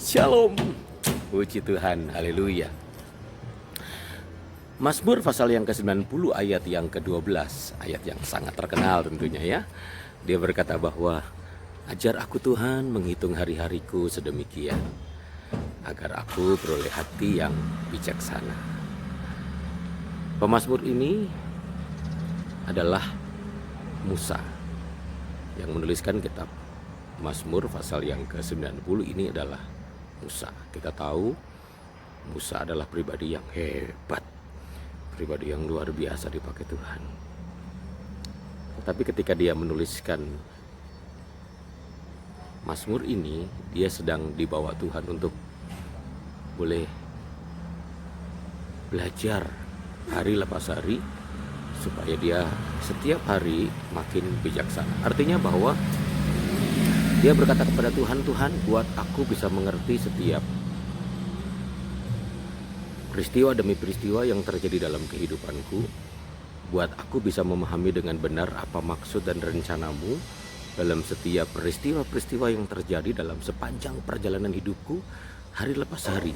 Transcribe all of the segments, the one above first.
Shalom. Puji Tuhan, haleluya. Mazmur pasal yang ke-90 ayat yang ke-12, ayat yang sangat terkenal tentunya ya. Dia berkata bahwa ajar aku Tuhan menghitung hari-hariku sedemikian, agar aku beroleh hati yang bijaksana. Pemazmur ini adalah Musa yang menuliskan kitab Mazmur pasal yang ke-90 ini adalah Musa. Kita tahu Musa adalah pribadi yang hebat, pribadi yang luar biasa dipakai Tuhan. Tetapi ketika dia menuliskan Mazmur ini, dia sedang dibawa Tuhan untuk boleh belajar hari lepas hari, supaya dia setiap hari makin bijaksana. Artinya bahwa dia berkata kepada Tuhan, Tuhan buat aku bisa mengerti setiap peristiwa demi peristiwa yang terjadi dalam kehidupanku. Buat aku bisa memahami dengan benar apa maksud dan rencanamu dalam setiap peristiwa-peristiwa yang terjadi dalam sepanjang perjalanan hidupku hari lepas hari.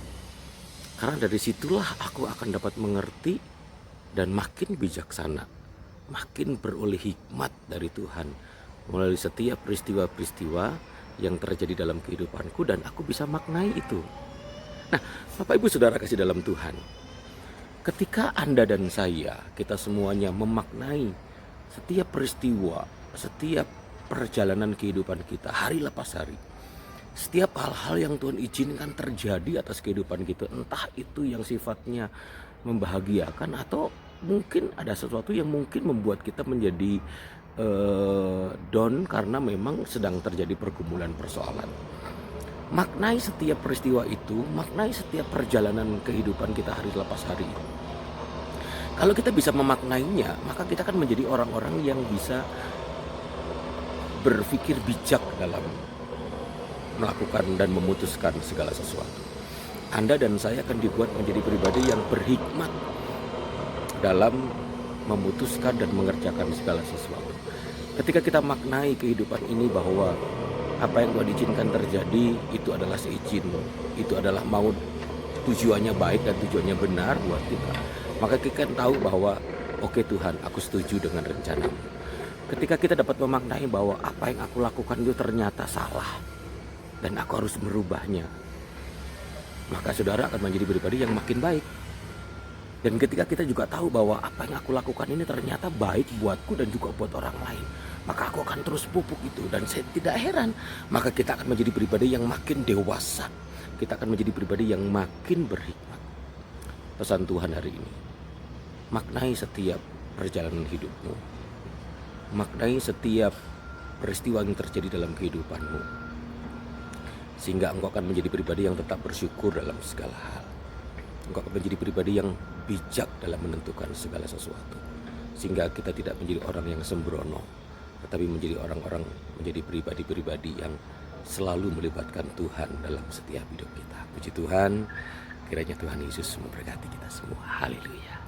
Karena dari situlah aku akan dapat mengerti dan makin bijaksana, makin beroleh hikmat dari Tuhan melalui setiap peristiwa-peristiwa yang terjadi dalam kehidupanku, dan aku bisa maknai itu. Nah, Bapak Ibu Saudara kasih dalam Tuhan, ketika Anda dan saya, kita semuanya memaknai setiap peristiwa, setiap perjalanan kehidupan kita hari lepas hari, setiap hal-hal yang Tuhan izinkan terjadi atas kehidupan kita, entah itu yang sifatnya membahagiakan atau mungkin ada sesuatu yang mungkin membuat kita menjadi down karena memang sedang terjadi pergumulan persoalan. Maknai setiap peristiwa itu, maknai setiap perjalanan kehidupan kita hari lepas hari. Kalau kita bisa memaknainya, maka kita akan menjadi orang-orang yang bisa berpikir bijak dalam melakukan dan memutuskan segala sesuatu. Anda dan saya akan dibuat menjadi pribadi yang berhikmat dalam memutuskan dan mengerjakan segala sesuatu. Ketika kita maknai kehidupan ini bahwa apa yang Tuhan izinkan terjadi itu adalah seizin, itu adalah mau tujuannya baik dan tujuannya benar buat kita, maka kita tahu bahwa oke Tuhan, aku setuju dengan rencanamu. Ketika kita dapat memaknai bahwa apa yang aku lakukan itu ternyata salah dan aku harus merubahnya, maka saudara akan menjadi pribadi yang makin baik. Dan ketika kita juga tahu bahwa apa yang aku lakukan ini ternyata baik buatku dan juga buat orang lain, maka aku akan terus pupuk itu. Dan saya tidak heran, maka kita akan menjadi pribadi yang makin dewasa. Kita akan menjadi pribadi yang makin berhikmat. Pesan Tuhan hari ini, maknai setiap perjalanan hidupmu, maknai setiap peristiwa yang terjadi dalam kehidupanmu, sehingga engkau akan menjadi pribadi yang tetap bersyukur dalam segala hal. Engkau akan menjadi pribadi yang bijak dalam menentukan segala sesuatu, sehingga kita tidak menjadi orang yang sembrono, tetapi menjadi orang-orang, menjadi pribadi-pribadi yang selalu melibatkan Tuhan dalam setiap hidup kita. Puji Tuhan, kiranya Tuhan Yesus memberkati kita semua. Haleluya.